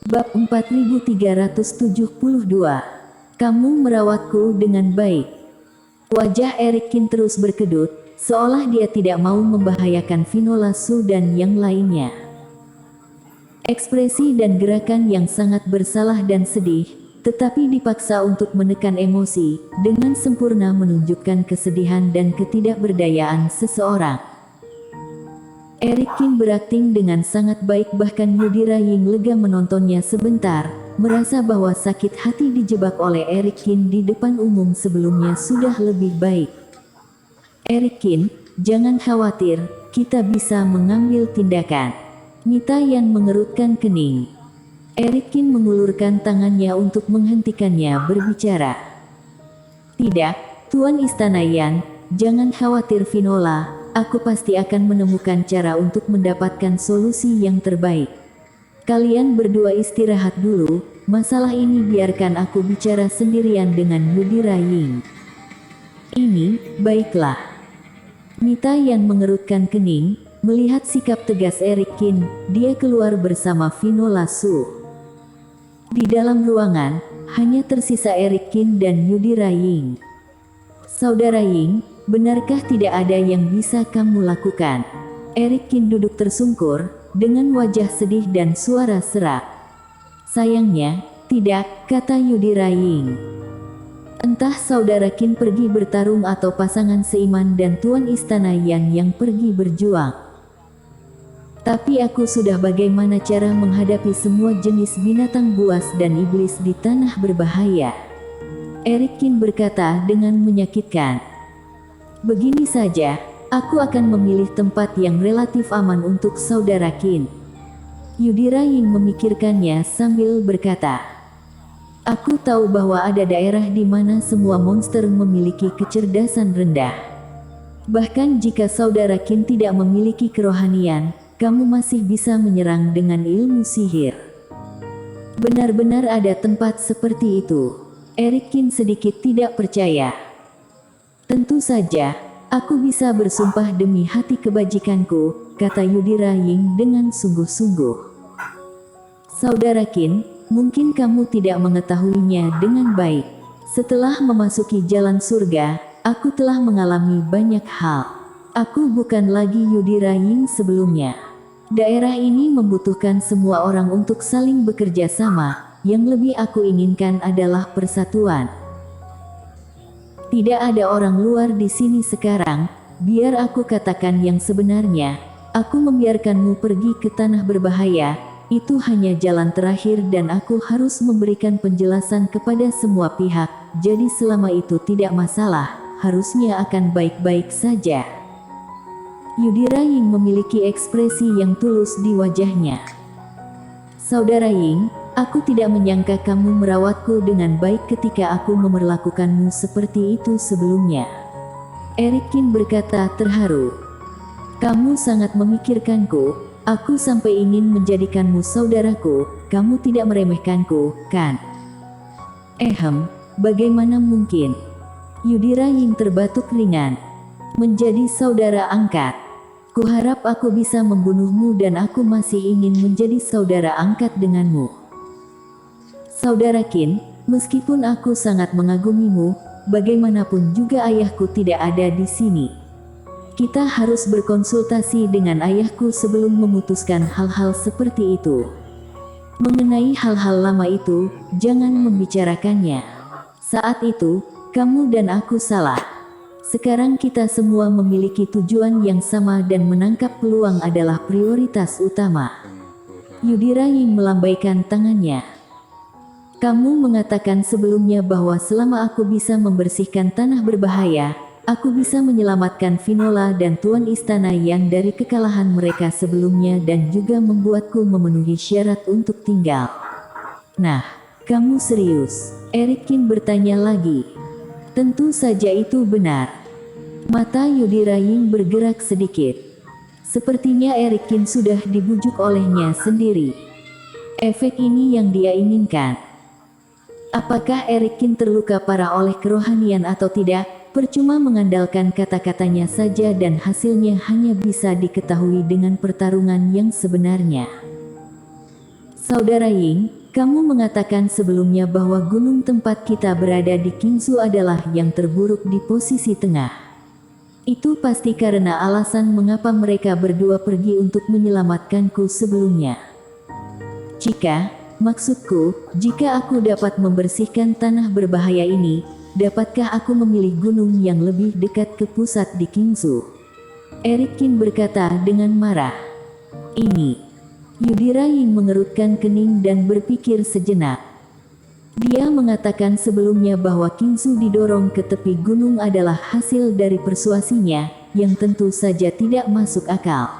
Bab 4372. Kamu merawatku dengan baik. Wajah Erikin terus berkedut, seolah dia tidak mau membahayakan Finola Su dan yang lainnya. Ekspresi dan gerakan yang sangat bersalah dan sedih, tetapi dipaksa untuk menekan emosi, dengan sempurna menunjukkan kesedihan dan ketidakberdayaan seseorang. Erikin berakting dengan sangat baik, bahkan Yudhira Ying lega menontonnya sebentar, merasa bahwa sakit hati dijebak oleh Erikin di depan umum sebelumnya sudah lebih baik. Erikin, jangan khawatir, kita bisa mengambil tindakan. Nita yang mengerutkan kening. Erikin mengulurkan tangannya untuk menghentikannya berbicara. Tidak, Tuan Istana Yan, jangan khawatir Finola, aku pasti akan menemukan cara untuk mendapatkan solusi yang terbaik. Kalian berdua istirahat dulu, masalah ini biarkan aku bicara sendirian dengan Yudhira Ying. Ini, baiklah. Nita yang mengerutkan kening, melihat sikap tegas Erikin, dia keluar bersama Finola Su. Di dalam ruangan, hanya tersisa Erikin dan Yudhira Ying. Saudara Ying, benarkah tidak ada yang bisa kamu lakukan? Erikin duduk tersungkur, dengan wajah sedih dan suara serak. Sayangnya, tidak, kata Yudhira Ying. Entah saudara Qin pergi bertarung atau pasangan seiman dan Tuan Istana Yan yang pergi berjuang. Tapi aku sudah bagaimana cara menghadapi semua jenis binatang buas dan iblis di tanah berbahaya. Erikin berkata dengan menyakitkan. Begini saja, aku akan memilih tempat yang relatif aman untuk saudara Qin. Yudhira Ying memikirkannya sambil berkata. Aku tahu bahwa ada daerah di mana semua monster memiliki kecerdasan rendah. Bahkan jika saudara Qin tidak memiliki kerohanian, kamu masih bisa menyerang dengan ilmu sihir. Benar-benar ada tempat seperti itu. Erikin sedikit tidak percaya. Tentu saja, aku bisa bersumpah demi hati kebajikanku, kata Yudhira Ying dengan sungguh-sungguh. Saudara Qin, mungkin kamu tidak mengetahuinya dengan baik. Setelah memasuki jalan surga, aku telah mengalami banyak hal. Aku bukan lagi Yudhira Ying sebelumnya. Daerah ini membutuhkan semua orang untuk saling bekerja sama. Yang lebih aku inginkan adalah persatuan. Tidak ada orang luar di sini sekarang. Biar aku katakan yang sebenarnya. Aku membiarkanmu pergi ke tanah berbahaya. Itu hanya jalan terakhir dan aku harus memberikan penjelasan kepada semua pihak. Jadi selama itu tidak masalah, harusnya akan baik-baik saja. Yudhira Ying memiliki ekspresi yang tulus di wajahnya. Saudara Ying, aku tidak menyangka kamu merawatku dengan baik ketika aku memperlakukanmu seperti itu sebelumnya. Erikin berkata terharu. Kamu sangat memikirkanku, aku sampai ingin menjadikanmu saudaraku, kamu tidak meremehkanku, kan? Bagaimana mungkin? Yudhira Ying terbatuk ringan. Menjadi saudara angkat. Kuharap aku bisa membunuhmu dan aku masih ingin menjadi saudara angkat denganmu. Saudara Qin, meskipun aku sangat mengagumimu, bagaimanapun juga ayahku tidak ada di sini. Kita harus berkonsultasi dengan ayahku sebelum memutuskan hal-hal seperti itu. Mengenai hal-hal lama itu, jangan membicarakannya. Saat itu, kamu dan aku salah. Sekarang kita semua memiliki tujuan yang sama dan menangkap peluang adalah prioritas utama. Yudhira Ying melambaikan tangannya. Kamu mengatakan sebelumnya bahwa selama aku bisa membersihkan tanah berbahaya, aku bisa menyelamatkan Finola dan Tuan Istana Yan dari kekalahan mereka sebelumnya dan juga membuatku memenuhi syarat untuk tinggal. Nah, kamu serius? Erikin bertanya lagi. Tentu saja itu benar. Mata Yudhira Ying bergerak sedikit. Sepertinya Erikin sudah dibujuk olehnya sendiri. Efek ini yang dia inginkan. Apakah Erikin terluka parah oleh kerohanian atau tidak? Percuma mengandalkan kata-katanya saja dan hasilnya hanya bisa diketahui dengan pertarungan yang sebenarnya. Saudara Ying, kamu mengatakan sebelumnya bahwa gunung tempat kita berada di Qingzhou adalah yang terburuk di posisi tengah. Itu pasti karena alasan mengapa mereka berdua pergi untuk menyelamatkanku sebelumnya. Maksudku, jika aku dapat membersihkan tanah berbahaya ini, dapatkah aku memilih gunung yang lebih dekat ke pusat di Qingzhou? Eric Qin berkata dengan marah. Ini. Yudhira Ying mengerutkan kening dan berpikir sejenak. Dia mengatakan sebelumnya bahwa Qingzhou didorong ke tepi gunung adalah hasil dari persuasinya, yang tentu saja tidak masuk akal.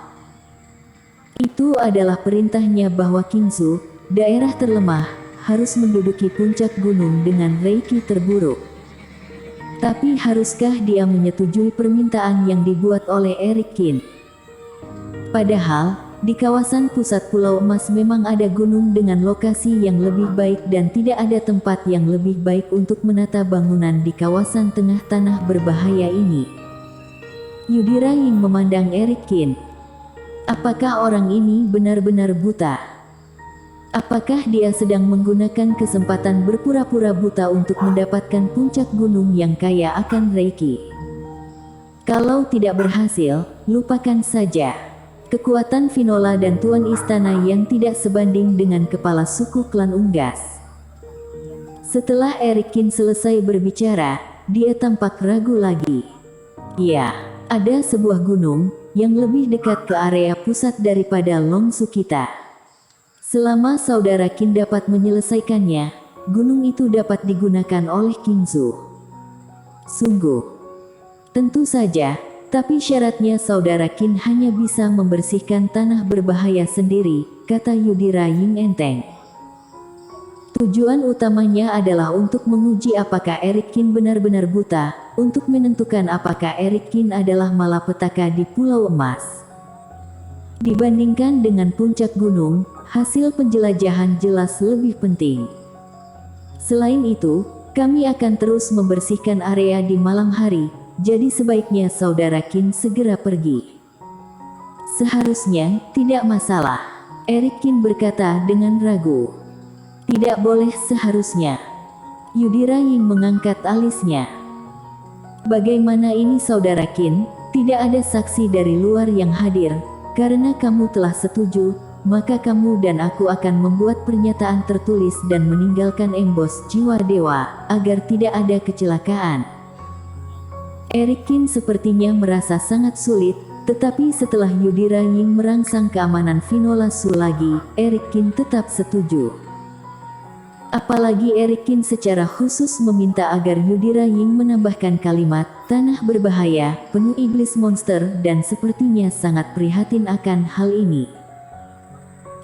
Itu adalah perintahnya bahwa Qingzhou, daerah terlemah, harus menduduki puncak gunung dengan reiki terburuk. Tapi haruskah dia menyetujui permintaan yang dibuat oleh Eric Qin? Padahal, di kawasan pusat Pulau Emas memang ada gunung dengan lokasi yang lebih baik dan tidak ada tempat yang lebih baik untuk menata bangunan di kawasan tengah tanah berbahaya ini. Yudhira Ying memandang Eric Qin. Apakah orang ini benar-benar buta? Apakah dia sedang menggunakan kesempatan berpura-pura buta untuk mendapatkan puncak gunung yang kaya akan reiki? Kalau tidak berhasil, lupakan saja. Kekuatan Finola dan Tuan Istana yang tidak sebanding dengan kepala suku klan Unggas. Setelah Eric Qin selesai berbicara, dia tampak ragu lagi. Ya, ada sebuah gunung yang lebih dekat ke area pusat daripada Longsu kita. Selama saudara Qin dapat menyelesaikannya, gunung itu dapat digunakan oleh Qingzhou. Sungguh. Tentu saja. Tapi syaratnya saudara Qin hanya bisa membersihkan tanah berbahaya sendiri, kata Yudhira Ying enteng. Tujuan utamanya adalah untuk menguji apakah Eric Qin benar-benar buta, untuk menentukan apakah Eric Qin adalah malapetaka di Pulau Emas. Dibandingkan dengan puncak gunung, hasil penjelajahan jelas lebih penting. Selain itu, kami akan terus membersihkan area di malam hari. Jadi sebaiknya saudara Qin segera pergi. Seharusnya, tidak masalah. Eric Qin berkata dengan ragu. Tidak boleh seharusnya. Yudhira Ying mengangkat alisnya. Bagaimana ini saudara Qin? Tidak ada saksi dari luar yang hadir. Karena kamu telah setuju, maka kamu dan aku akan membuat pernyataan tertulis dan meninggalkan embos jiwa dewa, agar tidak ada kecelakaan. Eric Qin sepertinya merasa sangat sulit, tetapi setelah Yudhira Ying merangsang keamanan Finola Su lagi, Eric Qin tetap setuju. Apalagi Eric Qin secara khusus meminta agar Yudhira Ying menambahkan kalimat, tanah berbahaya, penuh iblis monster dan sepertinya sangat prihatin akan hal ini.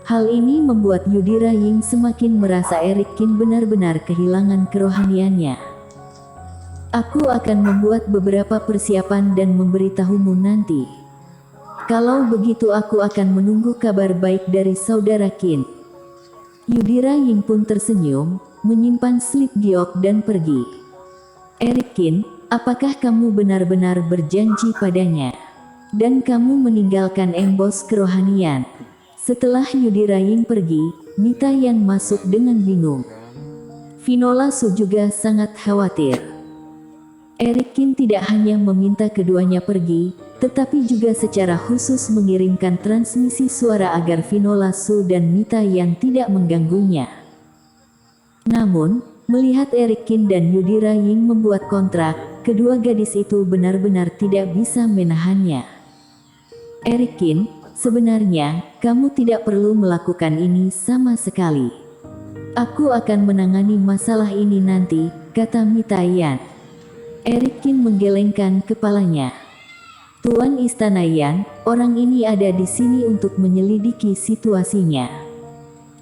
Hal ini membuat Yudhira Ying semakin merasa Eric Qin benar-benar kehilangan kerohaniannya. Aku akan membuat beberapa persiapan dan memberitahumu nanti. Kalau begitu aku akan menunggu kabar baik dari saudara Qin. Yudhira Ying pun tersenyum, menyimpan slip giok dan pergi. Eric Qin, apakah kamu benar-benar berjanji padanya? Dan kamu meninggalkan embos kerohanian. Setelah Yudhira Ying pergi, Mita Yan masuk dengan bingung. Finola Su juga sangat khawatir. Eric Qin tidak hanya meminta keduanya pergi, tetapi juga secara khusus mengirimkan transmisi suara agar Finola Su dan Mita Yan tidak mengganggunya. Namun, melihat Eric Qin dan Yudhira Ying membuat kontrak, kedua gadis itu benar-benar tidak bisa menahannya. Eric Qin, sebenarnya, kamu tidak perlu melakukan ini sama sekali. Aku akan menangani masalah ini nanti, kata Mita Yan. Eric Qin menggelengkan kepalanya. Tuan Istana Yan, orang ini ada di sini untuk menyelidiki situasinya.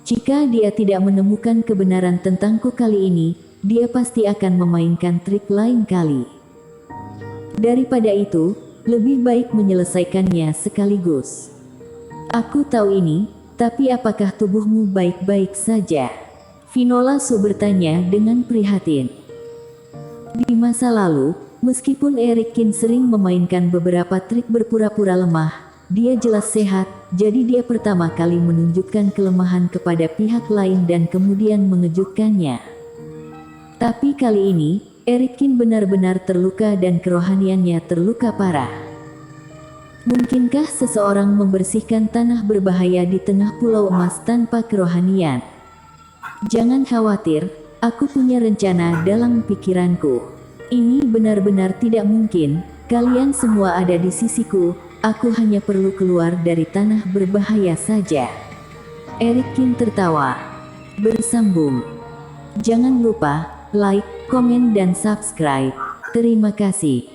Jika dia tidak menemukan kebenaran tentangku kali ini, dia pasti akan memainkan trik lain kali. Daripada itu, lebih baik menyelesaikannya sekaligus. Aku tahu ini, tapi apakah tubuhmu baik-baik saja? Finola Su bertanya dengan prihatin. Di masa lalu, meskipun Eric Qin sering memainkan beberapa trik berpura-pura lemah, dia jelas sehat, jadi dia pertama kali menunjukkan kelemahan kepada pihak lain dan kemudian mengejutkannya. Tapi kali ini, Eric Kin benar-benar terluka dan kerohaniannya terluka parah. Mungkinkah seseorang membersihkan tanah berbahaya di tengah pulau emas tanpa kerohanian? Jangan khawatir, aku punya rencana dalam pikiranku. Ini benar-benar tidak mungkin, kalian semua ada di sisiku, aku hanya perlu keluar dari tanah berbahaya saja. Eric Kin tertawa. Bersambung. Jangan lupa like, komen dan subscribe. Terima kasih.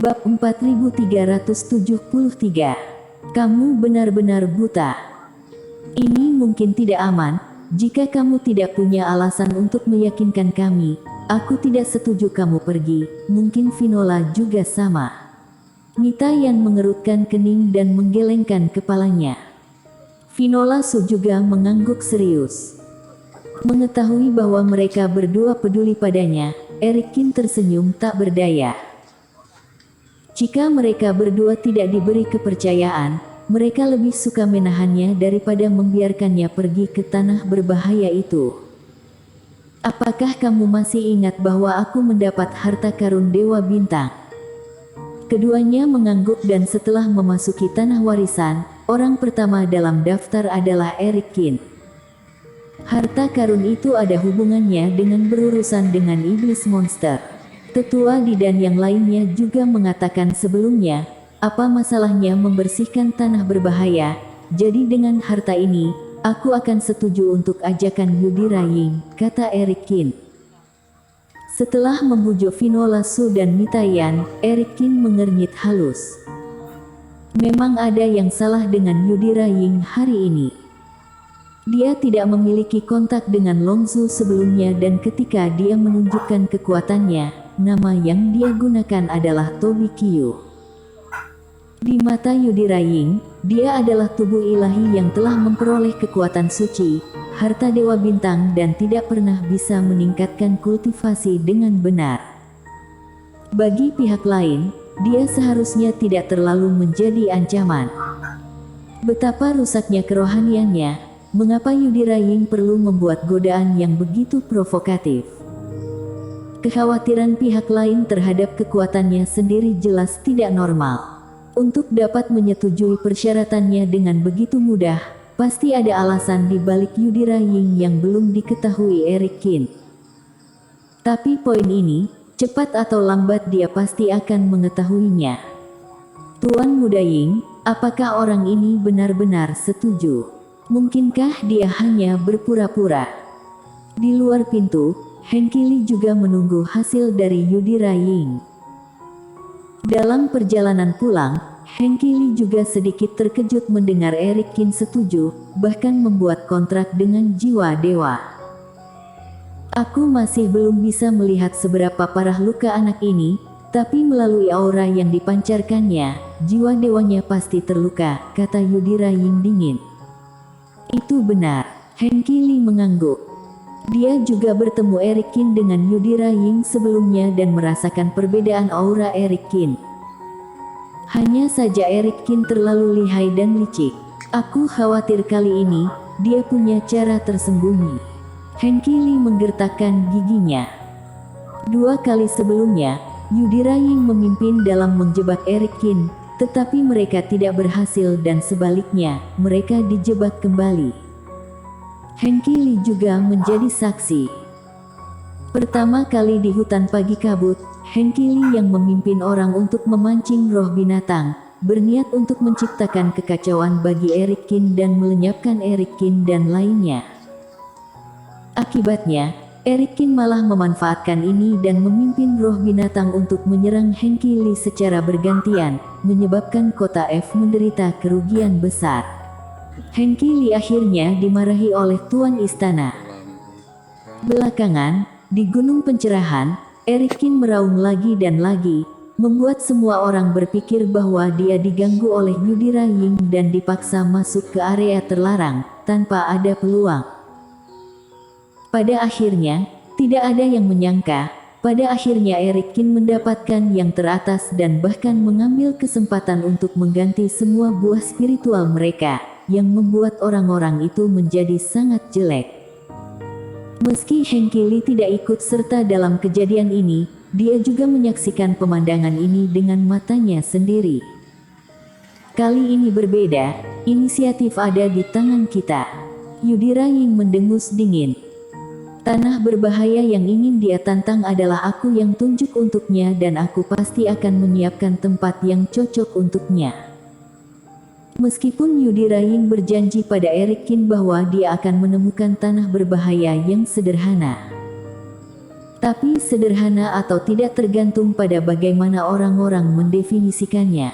Bab 4373. Kamu benar-benar buta. Ini mungkin tidak aman, jika kamu tidak punya alasan untuk meyakinkan kami. Aku tidak setuju kamu pergi, mungkin Vinola juga sama. Nita yang mengerutkan kening dan menggelengkan kepalanya. Vinola Su juga mengangguk serius. Mengetahui bahwa mereka berdua peduli padanya, Eric Kin tersenyum tak berdaya. Jika mereka berdua tidak diberi kepercayaan, mereka lebih suka menahannya daripada membiarkannya pergi ke tanah berbahaya itu. Apakah kamu masih ingat bahwa aku mendapat harta karun Dewa Bintang? Keduanya mengangguk dan setelah memasuki tanah warisan, orang pertama dalam daftar adalah Eric Kin. Harta karun itu ada hubungannya dengan berurusan dengan iblis monster. Tetua Di dan yang lainnya juga mengatakan sebelumnya, apa masalahnya membersihkan tanah berbahaya, jadi dengan harta ini, aku akan setuju untuk ajakan Yudhira Ying, kata Eric Kin. Setelah membujuk Vinola Su dan Mitayan, Eric Kin mengernyit halus. Memang ada yang salah dengan Yudhira Ying hari ini. Dia tidak memiliki kontak dengan Longzu sebelumnya dan ketika dia menunjukkan kekuatannya, nama yang dia gunakan adalah Tobi Kyu. Di mata Yudhira Ying, dia adalah tubuh ilahi yang telah memperoleh kekuatan suci, harta Dewa Bintang dan tidak pernah bisa meningkatkan kultivasi dengan benar. Bagi pihak lain, dia seharusnya tidak terlalu menjadi ancaman. Betapa rusaknya kerohaniannya, mengapa Yudhira Ying perlu membuat godaan yang begitu provokatif? Kekhawatiran pihak lain terhadap kekuatannya sendiri jelas tidak normal. Untuk dapat menyetujui persyaratannya dengan begitu mudah, pasti ada alasan di balik Yudhira Ying yang belum diketahui Eric Kin. Tapi poin ini, cepat atau lambat dia pasti akan mengetahuinya. Tuan Muda Ying, apakah orang ini benar-benar setuju? Mungkinkah dia hanya berpura-pura? Di luar pintu, Henki Li juga menunggu hasil dari Yudhira Ying. Dalam perjalanan pulang, Henki Li juga sedikit terkejut mendengar Eric Kin setuju, bahkan membuat kontrak dengan jiwa dewa. Aku masih belum bisa melihat seberapa parah luka anak ini, tapi melalui aura yang dipancarkannya, jiwa dewanya pasti terluka, kata Yudhira Ying dingin. Itu benar, Henki Li mengangguk. Dia juga bertemu Eric Kin dengan Yudhira Ying sebelumnya dan merasakan perbedaan aura Eric Kin. Hanya saja Eric Kin terlalu lihai dan licik. Aku khawatir kali ini, dia punya cara tersembunyi. Henki Li menggertakkan giginya. 2 kali sebelumnya, Yudhira Ying memimpin dalam menjebak Eric Kin, tetapi mereka tidak berhasil dan sebaliknya, mereka dijebak kembali. Henki Li juga menjadi saksi. Pertama kali di hutan pagi kabut, Henki Li yang memimpin orang untuk memancing roh binatang, berniat untuk menciptakan kekacauan bagi Eric Kin dan melenyapkan Eric Kin dan lainnya. Akibatnya, Eric Kin malah memanfaatkan ini dan memimpin roh binatang untuk menyerang Henki Li secara bergantian, menyebabkan kota F menderita kerugian besar. Henki Li akhirnya dimarahi oleh Tuan Istana. Belakangan, di Gunung Pencerahan, Eric Kin meraung lagi dan lagi, membuat semua orang berpikir bahwa dia diganggu oleh Yudhira Ying dan dipaksa masuk ke area terlarang, tanpa ada peluang. Pada akhirnya, Tidak ada yang menyangka, pada akhirnya Eric Kin mendapatkan yang teratas dan bahkan mengambil kesempatan untuk mengganti semua buah spiritual mereka, yang membuat orang-orang itu menjadi sangat jelek. Meski Hengki Li tidak ikut serta dalam kejadian ini, dia juga menyaksikan pemandangan ini dengan matanya sendiri. Kali ini berbeda, inisiatif ada di tangan kita. Yudhira Ying mendengus dingin. Tanah berbahaya yang ingin dia tantang adalah aku yang tunjuk untuknya dan aku pasti akan menyiapkan tempat yang cocok untuknya. Meskipun Yudhira Ying berjanji pada Eric Kin bahwa dia akan menemukan tanah berbahaya yang sederhana. Tapi sederhana atau tidak tergantung pada bagaimana orang-orang mendefinisikannya.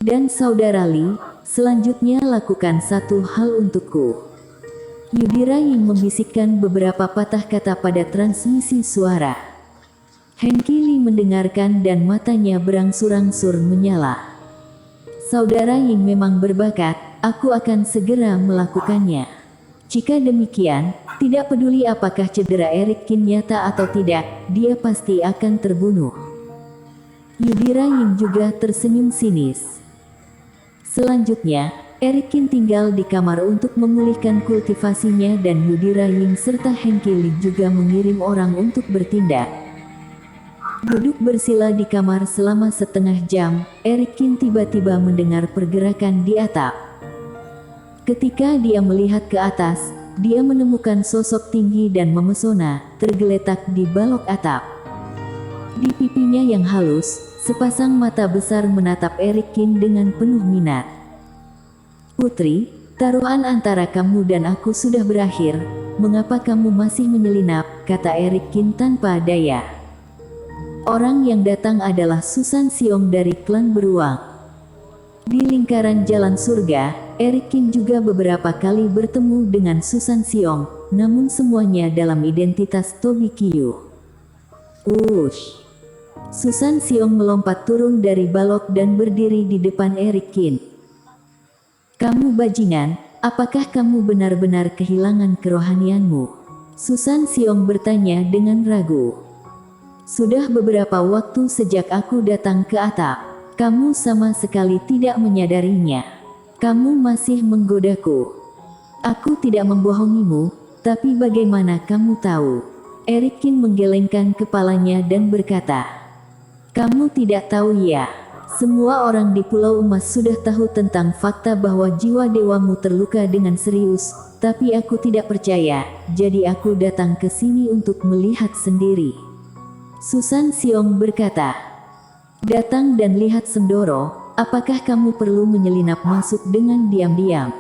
Dan saudara Li, selanjutnya lakukan satu hal untukku. Yudhira Ying membisikkan beberapa patah kata pada transmisi suara. Hengki Li mendengarkan dan matanya berangsur-angsur menyala. Saudara Ying memang berbakat, aku akan segera melakukannya. Jika demikian, tidak peduli apakah cedera Eric Kin nyata atau tidak, dia pasti akan terbunuh. Yudhira Ying juga tersenyum sinis. Selanjutnya, Eric Kin tinggal di kamar untuk memulihkan kultivasinya dan Yudhira Ying serta Hengki Li juga mengirim orang untuk bertindak. Duduk bersila di kamar selama setengah jam, Eric Kin tiba-tiba mendengar pergerakan di atap. Ketika dia melihat ke atas, dia menemukan sosok tinggi dan memesona, tergeletak di balok atap. Di pipinya yang halus, sepasang mata besar menatap Eric Kin dengan penuh minat. Putri, taruhan antara kamu dan aku sudah berakhir, mengapa kamu masih menyelinap, kata Eric Kin tanpa daya. Orang yang datang adalah Susan Xiong dari klan beruang. Di lingkaran jalan surga, Eric Kin juga beberapa kali bertemu dengan Susan Xiong, namun semuanya dalam identitas Tobi Qiu. Ush! Susan Xiong melompat turun dari balok dan berdiri di depan Eric Kin. Kamu bajingan, apakah kamu benar-benar kehilangan kerohanianmu? Susan Xiong bertanya dengan ragu. Sudah beberapa waktu sejak aku datang ke atap, kamu sama sekali tidak menyadarinya. Kamu masih menggodaku. Aku tidak membohongimu, tapi bagaimana kamu tahu? Eric Kin menggelengkan kepalanya dan berkata, kamu tidak tahu ya? Semua orang di Pulau Emas sudah tahu tentang fakta bahwa jiwa dewamu terluka dengan serius, tapi aku tidak percaya, jadi aku datang ke sini untuk melihat sendiri. Susan Xiong berkata, datang dan lihat sendoro, apakah kamu perlu menyelinap masuk dengan diam-diam?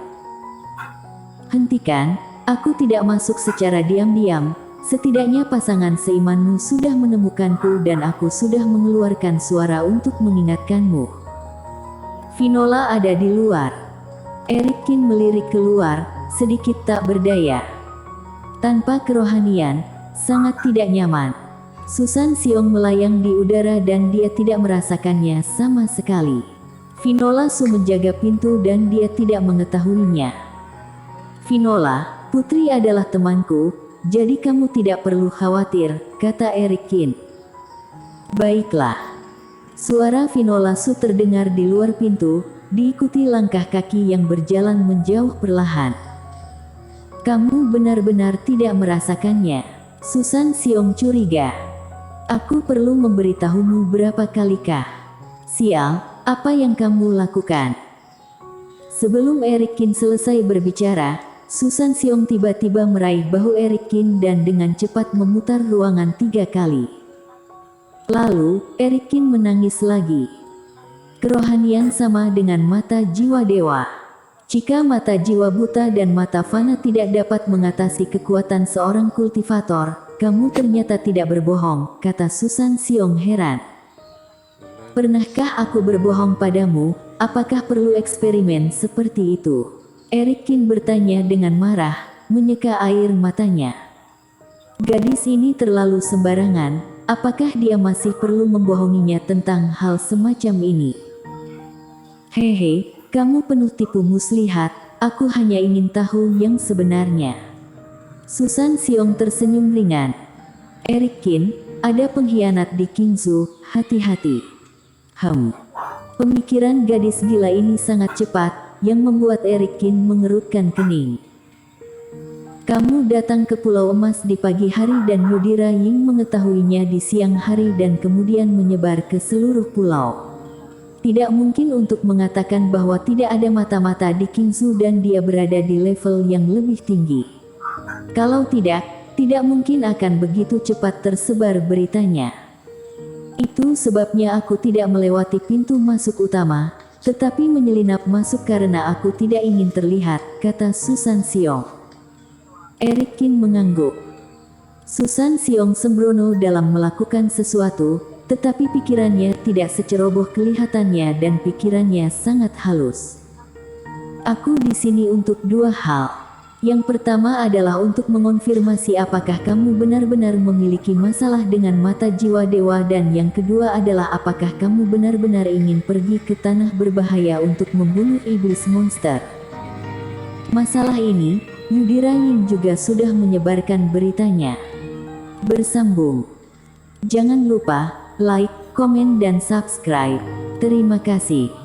Hentikan, aku tidak masuk secara diam-diam. Setidaknya pasangan seimanmu sudah menemukanku dan aku sudah mengeluarkan suara untuk mengingatkanmu. Vinola ada di luar. Eric Kin melirik keluar, sedikit tak berdaya. Tanpa kerohanian, sangat tidak nyaman. Susan Xiong melayang di udara dan dia tidak merasakannya sama sekali. Vinola Su menjaga pintu dan dia tidak mengetahuinya. Vinola, putri adalah temanku. Jadi kamu tidak perlu khawatir, kata Eric Kin. Baiklah. Suara Vinola Su terdengar di luar pintu, diikuti langkah kaki yang berjalan menjauh perlahan. Kamu benar-benar tidak merasakannya. Susan Xiong curiga. Aku perlu memberitahumu berapa kalikah. Sial, apa yang kamu lakukan? Sebelum Eric Kin selesai berbicara, Susan Xiong tiba-tiba meraih bahu Eric Kin dan dengan cepat memutar ruangan 3 kali. Lalu, Eric Kin menangis lagi. Kerohanian sama dengan mata jiwa dewa. Jika mata jiwa buta dan mata fana tidak dapat mengatasi kekuatan seorang kultivator, kamu ternyata tidak berbohong, kata Susan Xiong heran. Pernahkah aku berbohong padamu? Apakah perlu eksperimen seperti itu? Eric Kin bertanya dengan marah, menyeka air matanya. Gadis ini terlalu sembarangan, apakah dia masih perlu membohonginya tentang hal semacam ini? Hehe, kamu penuh tipu muslihat, aku hanya ingin tahu yang sebenarnya. Susan Xiong tersenyum ringan. Eric Kin, ada pengkhianat di Kingzhou, hati-hati. Pemikiran gadis gila ini sangat cepat, yang membuat Eric Kin mengerutkan kening. Kamu datang ke Pulau Emas di pagi hari dan Yudhira Ying mengetahuinya di siang hari dan kemudian menyebar ke seluruh pulau. Tidak mungkin untuk mengatakan bahwa tidak ada mata-mata di Kingzhou dan dia berada di level yang lebih tinggi. Kalau tidak mungkin akan begitu cepat tersebar beritanya. Itu sebabnya aku tidak melewati pintu masuk utama, tetapi menyelinap masuk karena aku tidak ingin terlihat, kata Susan Xiong. Eric Kin mengangguk. Susan Xiong sembrono dalam melakukan sesuatu, tetapi pikirannya tidak seceroboh kelihatannya dan pikirannya sangat halus. Aku di sini untuk dua hal. Yang pertama adalah untuk mengonfirmasi apakah kamu benar-benar memiliki masalah dengan mata jiwa dewa dan yang kedua adalah apakah kamu benar-benar ingin pergi ke tanah berbahaya untuk membunuh iblis monster. Masalah ini, Yudhira Ying juga sudah menyebarkan beritanya. Bersambung. Jangan lupa like, komen dan subscribe. Terima kasih.